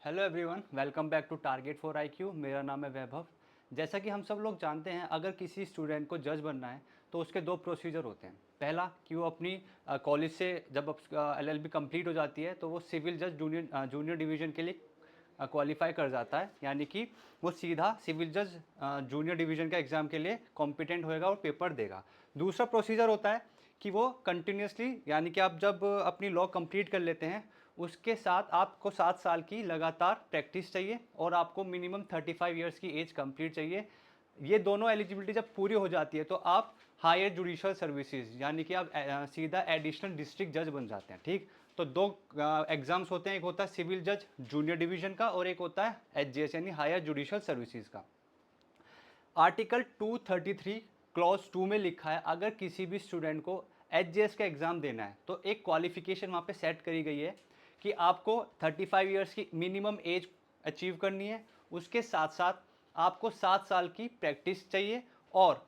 Hello everyone, welcome back to target for IQ. मेरा नाम है वैभव। जैसा कि हम सब लोग जानते हैं, अगर किसी स्टूडेंट को जज बनना है तो उसके दो प्रोसीजर होते हैं। पहला कि वो अपनी कॉलेज से जब एलएलबी कंप्लीट हो जाती है तो वो सिविल जज जूनियर डिवीज़न के लिए क्वालिफाई कर जाता है, यानी कि वो सीधा सिविल जज जूनियर डिवीज़न का एग्ज़ाम के लिए कॉम्पिटेंट होएगा और पेपर देगा। दूसरा प्रोसीजर होता है कि वो कंटिन्यूसली, यानी कि आप जब अपनी लॉ कंप्लीट कर लेते हैं उसके साथ आपको 7 साल की लगातार प्रैक्टिस चाहिए और आपको मिनिमम 35 ईयर्स की एज कंप्लीट चाहिए। ये दोनों एलिजिबिलिटी जब पूरी हो जाती है तो आप हायर जुडिशल सर्विसेज, यानी कि आप सीधा एडिशनल डिस्ट्रिक्ट जज बन जाते हैं। ठीक, तो दो एग्जाम्स होते हैं, एक होता है सिविल जज जूनियर डिवीजन का और एक होता है एचजीएस यानी हायर जुडिशल सर्विसेज का। आर्टिकल 233 क्लॉज 2 में लिखा है, अगर किसी भी स्टूडेंट को एचजीएस का एग्ज़ाम देना है तो एक क्वालिफिकेशन वहाँ पे सेट करी गई है कि आपको 35 ईयर्स की मिनिमम एज अचीव करनी है। उसके साथ साथ आपको 7 साल की प्रैक्टिस चाहिए और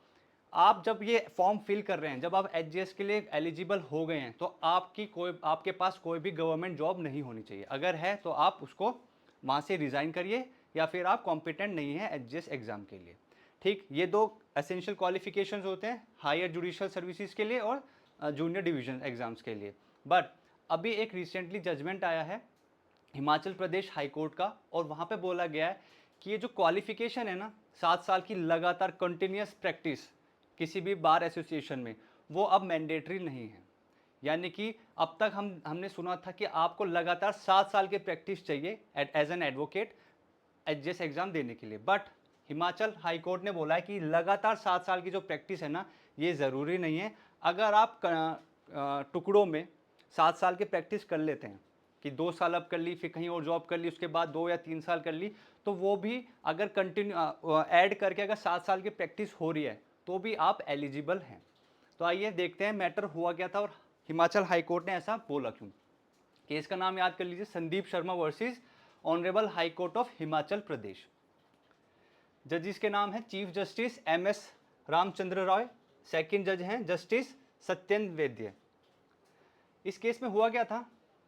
आप जब ये फॉर्म फिल कर रहे हैं, जब आप एचजीएस के लिए एलिजिबल हो गए हैं तो आपके पास कोई भी गवर्नमेंट जॉब नहीं होनी चाहिए। अगर है तो आप उसको वहाँ से रिज़ाइन करिए या फिर आप कॉम्पिटेंट नहीं हैं एचजीएस एग्ज़ाम के लिए। ठीक, ये दो एसेंशियल क्वालिफिकेशंस होते हैं हायर जुडिशियल सर्विसेज के लिए और जूनियर डिवीजन एग्ज़ाम्स के लिए। बट अभी एक रिसेंटली जजमेंट आया है हिमाचल प्रदेश हाई कोर्ट का, और वहाँ पे बोला गया है कि ये जो क्वालिफिकेशन है ना, 7 साल की लगातार कंटिन्यूस प्रैक्टिस किसी भी बार एसोसिएशन में, वो अब मैंडेटरी नहीं है। यानी कि अब तक हमने सुना था कि आपको लगातार 7 साल की प्रैक्टिस चाहिए as an advocate HGS exam देने के लिए। बट हिमाचल हाई कोर्ट ने बोला है कि लगातार 7 साल की जो प्रैक्टिस है ना, ये ज़रूरी नहीं है। अगर आप टुकड़ों में 7 साल की प्रैक्टिस कर लेते हैं कि 2 साल अब कर ली, फिर कहीं और जॉब कर ली, उसके बाद 2 या 3 साल कर ली, तो वो भी अगर कंटिन्यू ऐड करके अगर 7 साल की प्रैक्टिस हो रही है तो भी आप एलिजिबल हैं। तो आइए देखते हैं मैटर हुआ क्या था और हिमाचल हाई कोर्ट ने ऐसा बोला क्यों। केस का नाम याद कर लीजिए, Sandeep Sharma versus honourable High Court of Himachal Pradesh. जजिस के नाम है chief justice M S Ramchandra Roy, second जज हैं जस्टिस सत्येंद्र वैद्य। इस केस में हुआ क्या था,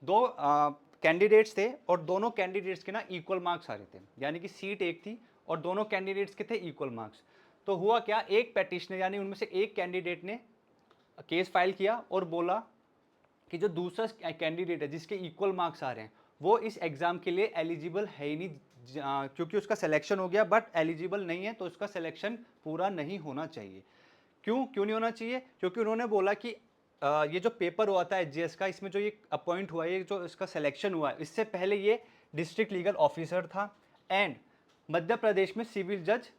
दो कैंडिडेट्स थे और दोनों कैंडिडेट्स के ना इक्वल मार्क्स आ रहे थे, यानी कि सीट एक थी और दोनों कैंडिडेट्स के थे इक्वल मार्क्स। तो हुआ क्या, एक पेटिशनर यानी उनमें से एक कैंडिडेट ने केस फाइल किया और बोला कि जो दूसरा कैंडिडेट है जिसके इक्वल मार्क्स आ रहे हैं वो इस एग्ज़ाम के लिए एलिजिबल है ही नहीं, क्योंकि उसका सिलेक्शन हो गया बट एलिजिबल नहीं है, तो उसका सिलेक्शन पूरा नहीं होना चाहिए। क्यों क्यों नहीं होना चाहिए? क्योंकि उन्होंने बोला कि ये जो पेपर हुआ था एचजीएस का, इसमें जो ये अपॉइंट हुआ है, ये जो इसका सिलेक्शन हुआ है, इससे पहले ये डिस्ट्रिक्ट लीगल ऑफिसर था एंड मध्य प्रदेश में सिविल जज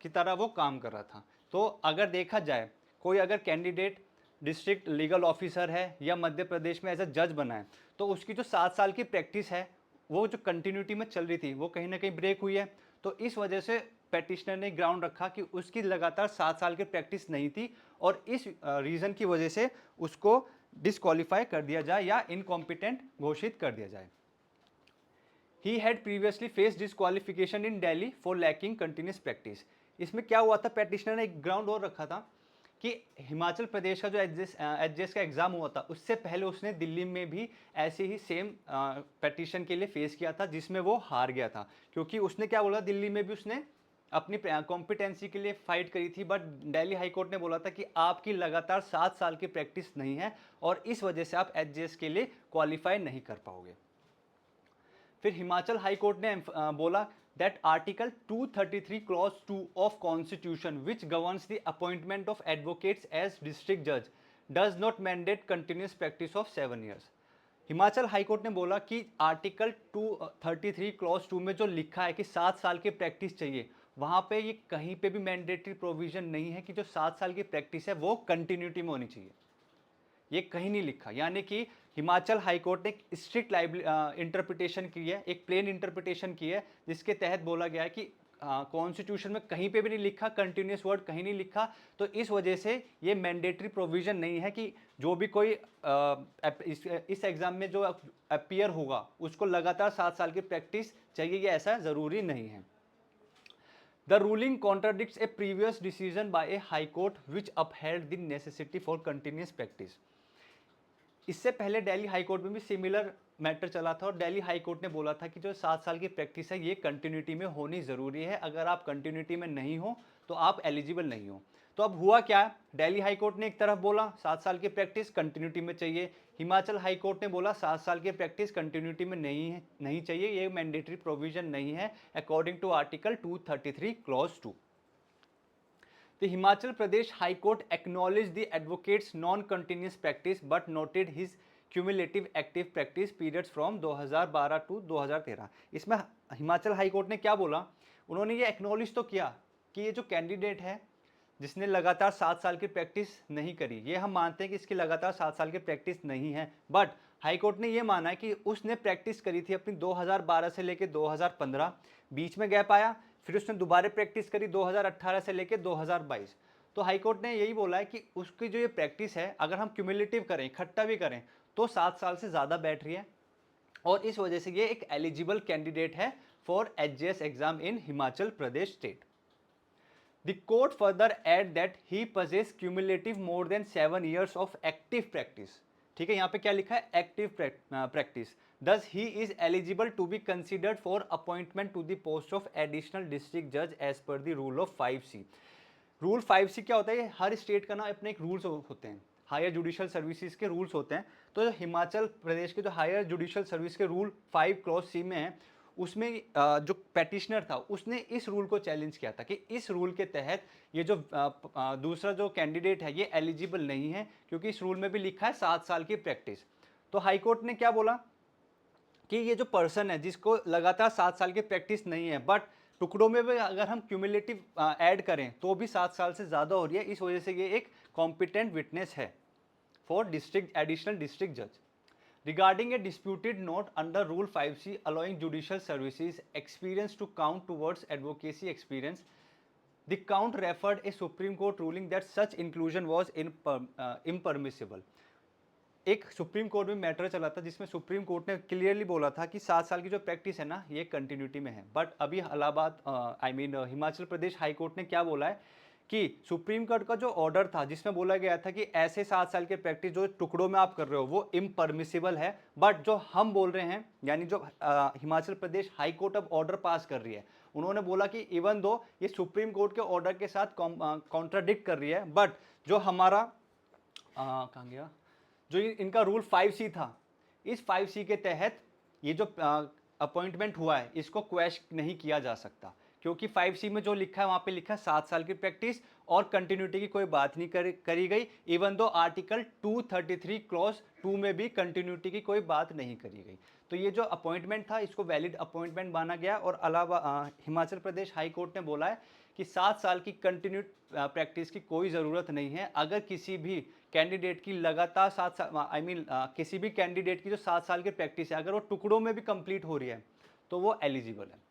की तरह वो काम कर रहा था। तो अगर देखा जाए, कोई अगर कैंडिडेट डिस्ट्रिक्ट लीगल ऑफिसर है या मध्य प्रदेश में एज अ जज बना है तो उसकी जो 7 साल की प्रैक्टिस है वो जो कंटिन्यूटी में चल रही थी वो कहीं ना कहीं ब्रेक हुई है। तो इस वजह से पेटिशनर ने ग्राउंड रखा कि उसकी लगातार 7 साल की प्रैक्टिस नहीं थी और इस रीज़न की वजह से उसको डिसक्वालीफाई कर दिया जाए या इनकॉम्पिटेंट घोषित कर दिया जाए। He had previously face disqualification in Delhi for lacking continuous practice. इसमें क्या हुआ था, पेटिशनर ने एक ग्राउंड और रखा था कि हिमाचल प्रदेश का जो एचजीएस का एग्जाम हुआ था उससे पहले उसने दिल्ली में भी ऐसे ही सेम पेटिशन के लिए फेस किया था जिसमें वो हार गया था। क्योंकि उसने क्या बोला, दिल्ली में भी उसने अपनी कॉम्पिटेंसी के लिए फाइट करी थी, बट दिल्ली हाई कोर्ट ने बोला था कि आपकी लगातार 7 साल की प्रैक्टिस नहीं है और इस वजह से आप एचजीएस के लिए क्वालिफाई नहीं कर पाओगे। फिर हिमाचल हाई कोर्ट ने बोला that article 233 clause 2 of constitution which governs the appointment of advocates as district जज does not mandate continuous practice of 7 years. Himachal high court ने बोला कि आर्टिकल 233 क्लॉज 2 में जो लिखा है कि 7 साल की प्रैक्टिस चाहिए, वहां पे ये कहीं पे भी मैंडेटरी प्रोविजन नहीं है कि जो 7 साल की प्रैक्टिस है वो कंटिन्यूटी में होनी चाहिए। ये कहीं नहीं लिखा, यानी कि हिमाचल हाईकोर्ट ने एक स्ट्रिक्ट इंटरप्रिटेशन की है, एक प्लेन इंटरप्रिटेशन की है जिसके तहत बोला गया है कि कॉन्स्टिट्यूशन में कहीं पे भी नहीं लिखा, कंटिन्यूस वर्ड कहीं नहीं लिखा। तो इस वजह से ये मैंडेटरी प्रोविजन नहीं है कि जो भी कोई इस एग्जाम में जो अपीयर होगा उसको लगातार 7 साल की प्रैक्टिस चाहिए, ये ऐसा ज़रूरी नहीं है। The ruling contradicts a previous decision by a high court which upheld the necessity for continuous practice. इससे पहले दिल्ली हाई कोर्ट में भी सिमिलर मैटर चला था और दिल्ली हाई कोर्ट ने बोला था कि जो 7 साल की प्रैक्टिस है ये कंटिन्यूटी में होनी ज़रूरी है, अगर आप कंटिन्यूटी में नहीं हो तो आप एलिजिबल नहीं हो। तो अब हुआ क्या, दिल्ली हाई कोर्ट ने एक तरफ बोला 7 साल की प्रैक्टिस कंटिन्यूटी में चाहिए, हिमाचल हाई कोर्ट ने बोला 7 साल की प्रैक्टिस कंटिन्यूटी में नहीं चाहिए, ये मैंडेटरी प्रोविजन नहीं है according to article 233 clause 2। The Himachal Pradesh High Court acknowledged the advocate's non-continuous practice but noted his cumulative active practice periods from 2012 to 2013। इसमें हिमाचल हाई कोर्ट ने क्या बोला, उन्होंने ये एक्नॉलेज तो किया कि ये जो कैंडिडेट है जिसने लगातार 7 साल की प्रैक्टिस नहीं करी, ये हम मानते हैं कि इसकी लगातार 7 साल की प्रैक्टिस नहीं है, बट हाई कोर्ट ने ये माना है कि उसने प्रैक्टिस करी थी अपनी 2012 से लेकर 2015, बीच में गैप आया, फिर उसने दोबारा प्रैक्टिस करी 2018 से लेकर 2022। तो हाई कोर्ट ने यही बोला है कि उसकी जो ये प्रैक्टिस है अगर हम क्यूमुलेटिव करें, इकट्ठा भी करें, तो 7 साल से ज़्यादा बैठ रही है और इस वजह से ये एक एलिजिबल कैंडिडेट है for HJS exam in Himachal Pradesh state. The court further add that he possess cumulative more than 7 years of active practice। ठीक है, यहाँ पे क्या लिखा है, active practice. Thus he is eligible to be considered for appointment to the post of additional district judge as per the rule of 5C। Rule 5C क्या होता है, हर स्टेट का ना अपने एक रूल्स होते हैं, हायर जुडिशियल सर्विसेज के रूल्स होते हैं। तो हिमाचल प्रदेश के जो हायर जुडिशियल सर्विस के रूल 5 क्लॉज C में है, उसमें जो पेटिशनर था उसने इस रूल को चैलेंज किया था कि इस रूल के तहत ये जो दूसरा जो कैंडिडेट है ये एलिजिबल नहीं है, क्योंकि इस रूल में भी लिखा है 7 साल की प्रैक्टिस। तो हाई कोर्ट ने क्या बोला कि ये जो पर्सन है जिसको लगातार 7 साल की प्रैक्टिस नहीं है, बट टुकड़ों में भी अगर हम क्यूमुलेटिव ऐड करें तो भी 7 साल से ज़्यादा हो रही है, इस वजह से ये एक कॉम्पिटेंट विटनेस है फॉर डिस्ट्रिक्ट एडिशनल डिस्ट्रिक्ट जज। Regarding a disputed note under Rule 5C allowing judicial services experience to count towards advocacy experience, the count referred a Supreme Court ruling that such inclusion was impermissible। एक supreme court में matter चला था जिसमें supreme court ने clearly बोला था कि 7 साल की जो प्रैक्टिस है ना ये कंटिन्यूटी में है, बट अभी इलाहाबाद हिमाचल प्रदेश हाई कोर्ट ने क्या बोला है कि सुप्रीम कोर्ट का जो ऑर्डर था जिसमें बोला गया था कि ऐसे 7 साल के प्रैक्टिस जो टुकड़ों में आप कर रहे हो वो इम्परमिसिबल है, बट जो हम बोल रहे हैं यानी जो हिमाचल प्रदेश हाई कोर्ट अब ऑर्डर पास कर रही है, उन्होंने बोला कि इवन दो ये सुप्रीम कोर्ट के ऑर्डर के साथ कॉन्ट्राडिक्ट कर रही है, बट जो हमारा कहाँ गया, जो इनका रूल 5C था, इस 5C के तहत ये जो अपॉइंटमेंट हुआ है इसको क्वेश्चन नहीं किया जा सकता, क्योंकि 5C में जो लिखा है वहाँ पे लिखा है 7 साल की प्रैक्टिस और कंटिन्यूटी की कोई बात नहीं करी गई, इवन दो आर्टिकल 233 क्लॉज 2 में भी कंटिन्यूटी की कोई बात नहीं करी गई। तो ये जो अपॉइंटमेंट था इसको वैलिड अपॉइंटमेंट माना गया और हिमाचल प्रदेश हाई कोर्ट ने बोला है कि 7 साल की कंटिन्यूड प्रैक्टिस की कोई ज़रूरत नहीं है। अगर किसी भी कैंडिडेट की लगातार 7 साल किसी भी कैंडिडेट की जो 7 साल की प्रैक्टिस है अगर वो टुकड़ों में भी कंप्लीट हो रही है तो वो एलिजिबल है।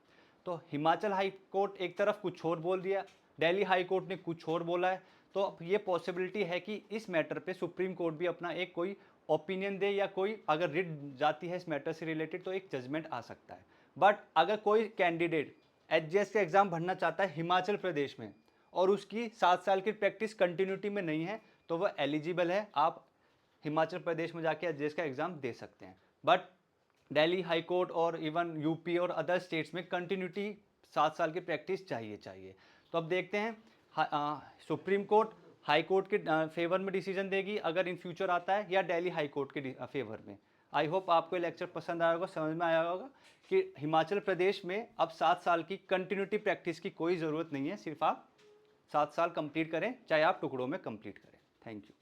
तो हिमाचल हाई कोर्ट एक तरफ कुछ और बोल दिया, दिल्ली हाई कोर्ट ने कुछ और बोला है, तो अब ये पॉसिबिलिटी है कि इस मैटर पे सुप्रीम कोर्ट भी अपना एक कोई ओपिनियन दे या कोई अगर रिट जाती है इस मैटर से रिलेटेड तो एक जजमेंट आ सकता है। बट अगर कोई कैंडिडेट एचजेएस का एग्ज़ाम भरना चाहता है हिमाचल प्रदेश में और उसकी 7 साल की प्रैक्टिस कंटिन्यूटी में नहीं है तो वह एलिजिबल है, आप हिमाचल प्रदेश में जाके एचजेएस का एग्ज़ाम दे सकते हैं। बट दिल्ली हाई कोर्ट और इवन यूपी और अदर स्टेट्स में कंटिन्यूटी 7 साल की प्रैक्टिस चाहिए। तो अब देखते हैं सुप्रीम कोर्ट हाई कोर्ट के फेवर में डिसीजन देगी अगर इन फ्यूचर आता है या दिल्ली हाई कोर्ट के फेवर में। आई होप आपको ये लेक्चर पसंद आया होगा, समझ में आया होगा कि हिमाचल प्रदेश में अब 7 साल की कंटिन्यूटी प्रैक्टिस की कोई ज़रूरत नहीं है, सिर्फ आप 7 साल कंप्लीट करें चाहे आप टुकड़ों में कंप्लीट करें। Thank you.